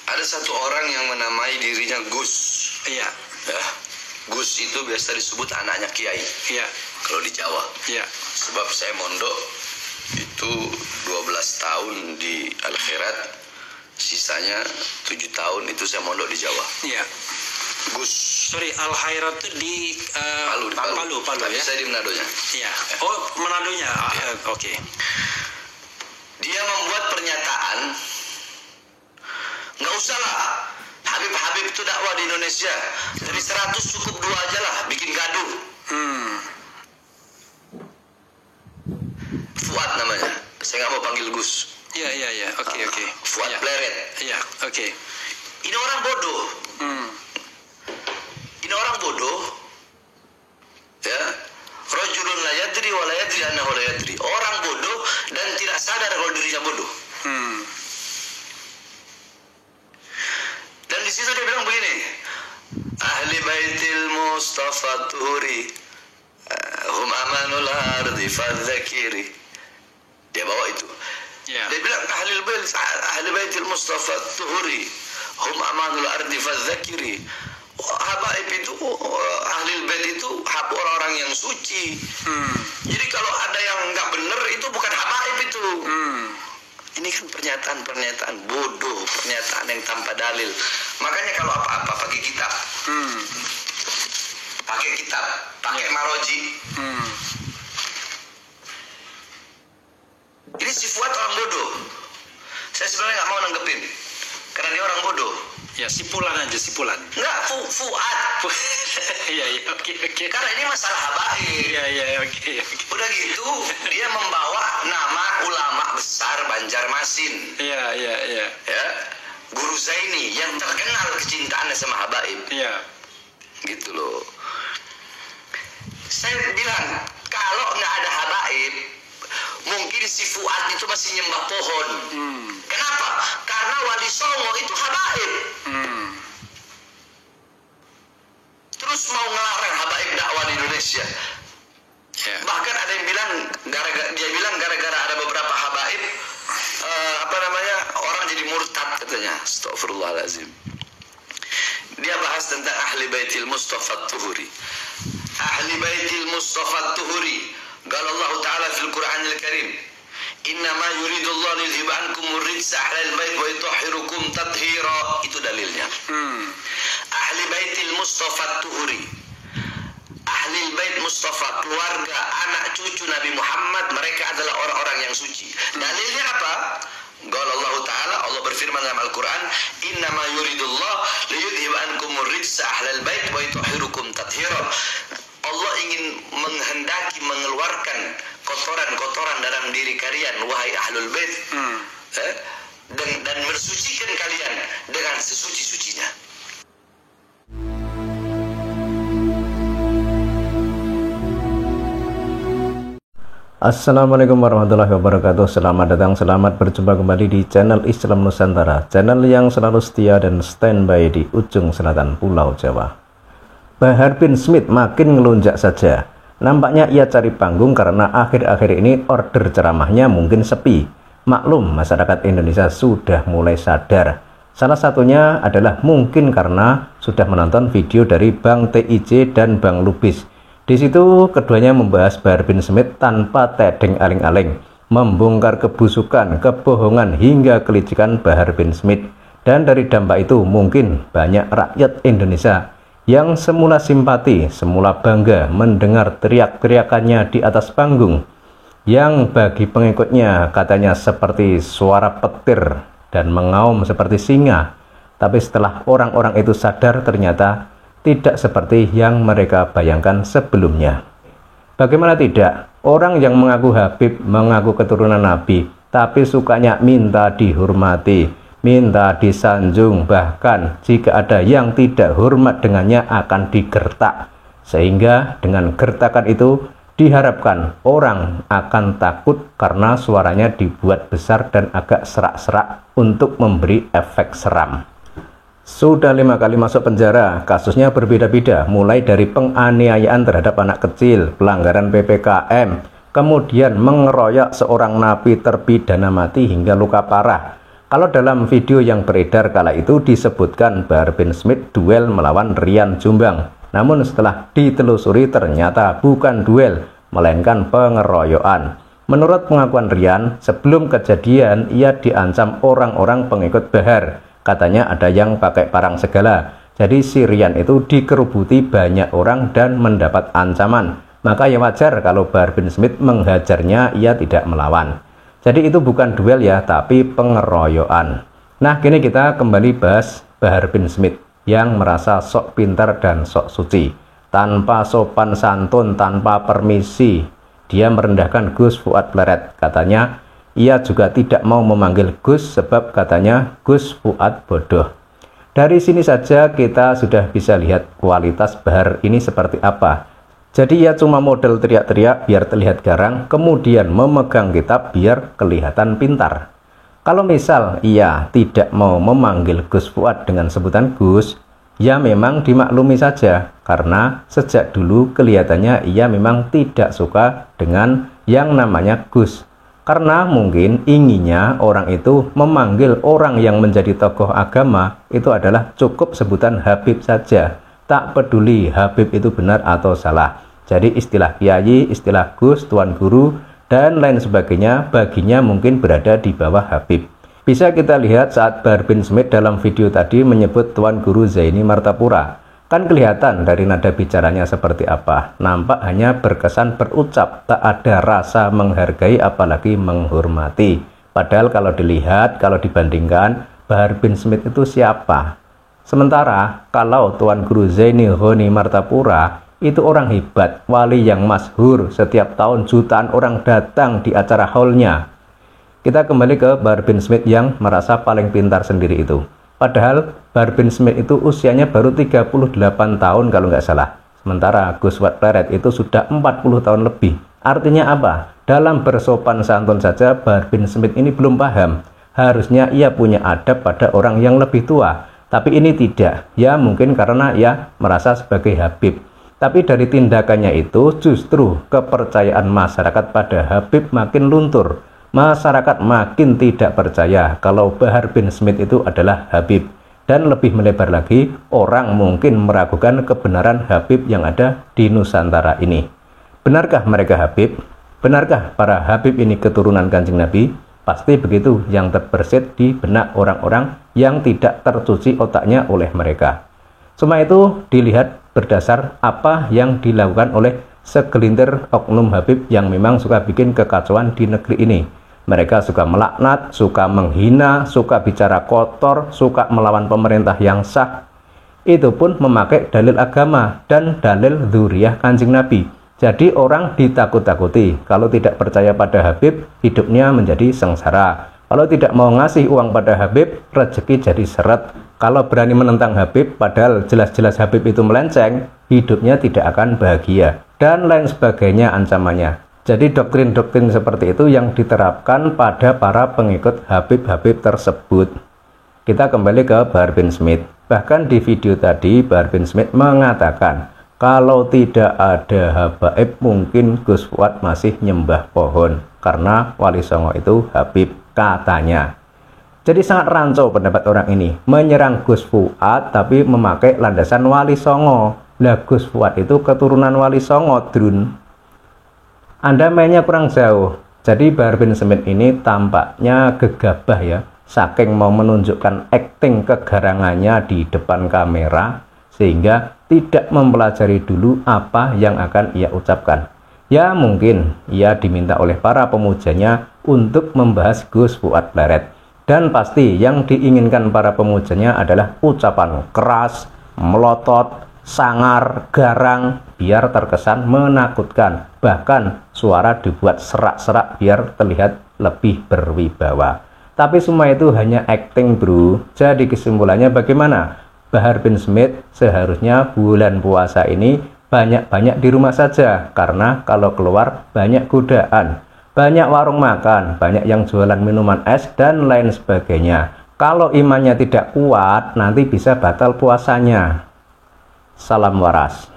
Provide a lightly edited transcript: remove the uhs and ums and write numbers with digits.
Ada satu orang yang menamai dirinya Gus. Iya. Ya. Gus itu biasa disebut anaknya Kiai. Iya. Kalau di Jawa. Iya. Sebab saya mondok itu 12 tahun di Al-Khairat, sisanya 7 tahun itu saya mondok di Jawa. Iya. Gus. Sorry, Al-Khairat itu di Palu Tapi ya. saya di Manadonya. Iya. Oh, Manadonya. Oke. Dia membuat pernyataan, nggak usah lah Habib itu dakwah di Indonesia, dari 100 cukup 2 aja lah, bikin gaduh. Fuad namanya, saya nggak mau panggil Gus. Iya. Oke. Fuad Pleret. Iya, oke. Ini orang bodoh. Ini orang bodoh. Ya. Rajulun la yadri wa la yadri annahu la yadri. Orang bodoh dan tidak sadar kalau dirinya bodoh. Dan di situ dia bilang begini, ahli baitil Mustafa Tuhuri hum amanul ardi fadzakiri. Dia bawa itu. Yeah. Dia bilang ahli baitil Mustafa Tuhuri hum amanul ardi fadzakiri. Habaib itu, ahli bait itu orang-orang yang suci. Jadi kalau ada yang nggak benar itu bukan habaib itu. Ini kan pernyataan bodoh, pernyataan yang tanpa dalil. Makanya kalau apa-apa pakai kitab. Pakai kitab, pakai maroji. Ini si Fuad orang bodoh. Saya sebenarnya nggak mau nanggepin, karena dia orang bodoh. Ya, sipulan aja. Enggak, Fuad. Iya, oke. Karena ini masalah habaib. Iya, oke. Udah gitu, dia membawa nama ulama besar Banjarmasin. Iya. Ya, Guru Zaini yang terkenal kecintaannya sama habaib. Iya. Gitu loh. Saya bilang, kalau nggak ada habaib, mungkin si Fuad itu masih nyembah pohon. Kenapa? Karena Wali Songo itu habaib. Terus mau ngelarang habaib dakwah di Indonesia. Yeah. Bahkan ada yang bilang, gara-gara ada beberapa habaib, orang jadi murtad katanya. Astagfirullahaladzim. Dia bahas tentang ahli baitil Mustafa Tuhuri. Ahli baitil Mustafa Tuhuri. Qala Allah Ta'ala fil Qur'anil Karim, innama yuridullahu liyudhiba ankumur rijsa ahlal bait wa yutahhirukum tathira. Itu dalilnya. Ahli baitil Mustafa Tuhuri, ahli bait Mustafa, keluarga anak cucu Nabi Muhammad, mereka adalah orang-orang yang suci. Dalilnya apa? Qala Allah Ta'ala, Allah berfirman dalam Al-Quran, innama yuridullahu liyudhiba ankumur rijsa ahlal bait wa yutahhirukum tathira. Allah ingin menghendaki mengeluarkan kotoran-kotoran dalam diri kalian, wahai ahlul bait, dan mensucikan kalian dengan sesuci-sucinya. Assalamualaikum warahmatullahi wabarakatuh. Selamat datang, selamat berjumpa kembali di channel Islam Nusantara, channel yang selalu setia dan standby di ujung selatan Pulau Jawa. Bahar bin Smith makin ngelunjak saja. Nampaknya ia cari panggung karena akhir-akhir ini order ceramahnya mungkin sepi. Maklum, masyarakat Indonesia sudah mulai sadar. Salah satunya adalah mungkin karena sudah menonton video dari Bang TIJ dan Bang Lubis. Di situ keduanya membahas Bahar bin Smith tanpa tedeng aling-aling, membongkar kebusukan, kebohongan hingga kelicikan Bahar bin Smith. Dan dari dampak itu mungkin banyak rakyat Indonesia yang semula simpati, semula bangga mendengar teriak-teriakannya di atas panggung, yang bagi pengikutnya katanya seperti suara petir dan mengaum seperti singa. Tapi setelah orang-orang itu sadar, ternyata tidak seperti yang mereka bayangkan sebelumnya. Bagaimana tidak, orang yang mengaku Habib, mengaku keturunan Nabi, tapi sukanya minta dihormati, minta disanjung, bahkan jika ada yang tidak hormat dengannya akan digertak. Sehingga dengan gertakan itu diharapkan orang akan takut karena suaranya dibuat besar dan agak serak-serak untuk memberi efek seram. Sudah 5 kali masuk penjara, kasusnya berbeda-beda, mulai dari penganiayaan terhadap anak kecil, pelanggaran PPKM, kemudian mengeroyok seorang napi terpidana mati hingga luka parah, Kalau dalam video yang beredar kala itu disebutkan Bahar bin Smith duel melawan Rian Jombang. Namun setelah ditelusuri ternyata bukan duel, melainkan pengeroyokan. Menurut pengakuan Rian, sebelum kejadian ia diancam orang-orang pengikut Bahar. Katanya ada yang pakai parang segala. Jadi si Rian itu dikerubuti banyak orang dan mendapat ancaman. Maka ya wajar kalau Bahar bin Smith menghajarnya, ia tidak melawan. Jadi itu bukan duel ya, tapi pengeroyokan. Nah, kini kita kembali bahas Bahar bin Smith yang merasa sok pintar dan sok suci. Tanpa sopan santun, tanpa permisi, dia merendahkan Gus Fuad Pleret. Katanya, ia juga tidak mau memanggil Gus sebab katanya Gus Fuad bodoh. Dari sini saja kita sudah bisa lihat kualitas Bahar ini seperti apa. Jadi ia cuma model teriak-teriak biar terlihat garang, kemudian memegang kitab biar kelihatan pintar. Kalau misal ia tidak mau memanggil Gus Fuad dengan sebutan Gus, ya memang dimaklumi saja, karena sejak dulu kelihatannya ia memang tidak suka dengan yang namanya Gus. Karena mungkin inginnya orang itu memanggil orang yang menjadi tokoh agama itu adalah cukup sebutan Habib saja. Tak peduli Habib itu benar atau salah. Jadi istilah kiai, istilah Gus, tuan guru, dan lain sebagainya baginya mungkin berada di bawah Habib. Bisa kita lihat saat Bahar bin Smith dalam video tadi menyebut tuan guru Zaini Martapura. Kan kelihatan dari nada bicaranya seperti apa. Nampak hanya berkesan berucap, tak ada rasa menghargai apalagi menghormati. Padahal kalau dilihat, kalau dibandingkan, Bahar bin Smith itu siapa? Sementara kalau tuan guru Zaini Honi Martapura itu orang hebat, wali yang masyhur, setiap tahun jutaan orang datang di acara haulnya. Kita kembali ke Bahar bin Smith yang merasa paling pintar sendiri itu. Padahal Bahar bin Smith itu usianya baru 38 tahun kalau nggak salah. Sementara Gus Fuad Pleret itu sudah 40 tahun lebih. Artinya apa? Dalam bersopan santun saja Bahar bin Smith ini belum paham. Harusnya ia punya adab pada orang yang lebih tua. Tapi ini tidak. Ya mungkin karena ia merasa sebagai Habib. Tapi dari tindakannya itu justru kepercayaan masyarakat pada Habib makin luntur. Masyarakat makin tidak percaya kalau Bahar bin Smith itu adalah Habib. Dan lebih melebar lagi, orang mungkin meragukan kebenaran Habib yang ada di Nusantara ini. Benarkah mereka Habib? Benarkah para Habib ini keturunan Kanjeng Nabi? Pasti begitu yang terbersit di benak orang-orang yang tidak tercuci otaknya oleh mereka. Semua itu dilihat berdasar apa yang dilakukan oleh segelintir oknum Habib yang memang suka bikin kekacauan di negeri ini. Mereka suka melaknat, suka menghina, suka bicara kotor, suka melawan pemerintah yang sah. Itu pun memakai dalil agama dan dalil dzurriyyah Kanjeng Nabi. Jadi orang ditakut-takuti. Kalau tidak percaya pada Habib, hidupnya menjadi sengsara. Kalau tidak mau ngasih uang pada Habib, rezeki jadi seret. Kalau berani menentang Habib, padahal jelas-jelas Habib itu melenceng, hidupnya tidak akan bahagia. Dan lain sebagainya ancamannya. Jadi doktrin-doktrin seperti itu yang diterapkan pada para pengikut Habib-Habib tersebut. Kita kembali ke Bahar bin Smith. Bahkan di video tadi, Bahar bin Smith mengatakan, kalau tidak ada habaib mungkin Gus Fuad masih nyembah pohon. Karena Wali Songo itu Habib, katanya. Jadi sangat rancu pendapat orang ini. Menyerang Gus Fuad tapi memakai landasan Wali Songo. Lah Gus Fuad itu keturunan Wali Songo, Drun. Anda mainnya kurang jauh. Jadi Bahar bin Smith ini tampaknya gegabah ya. Saking mau menunjukkan akting kegarangannya di depan kamera. Sehingga tidak mempelajari dulu apa yang akan ia ucapkan. Ya mungkin ia diminta oleh para pemujanya untuk membahas Gus Fuad Pleret. Dan pasti yang diinginkan para pemujanya adalah ucapan keras, melotot, sangar, garang, biar terkesan menakutkan. Bahkan suara dibuat serak-serak biar terlihat lebih berwibawa. Tapi semua itu hanya acting bro. Jadi kesimpulannya bagaimana? Bahar bin Smith seharusnya bulan puasa ini banyak-banyak di rumah saja. Karena kalau keluar banyak godaan. Banyak warung makan, banyak yang jualan minuman es dan lain sebagainya. Kalau imannya tidak kuat, nanti bisa batal puasanya. Salam waras.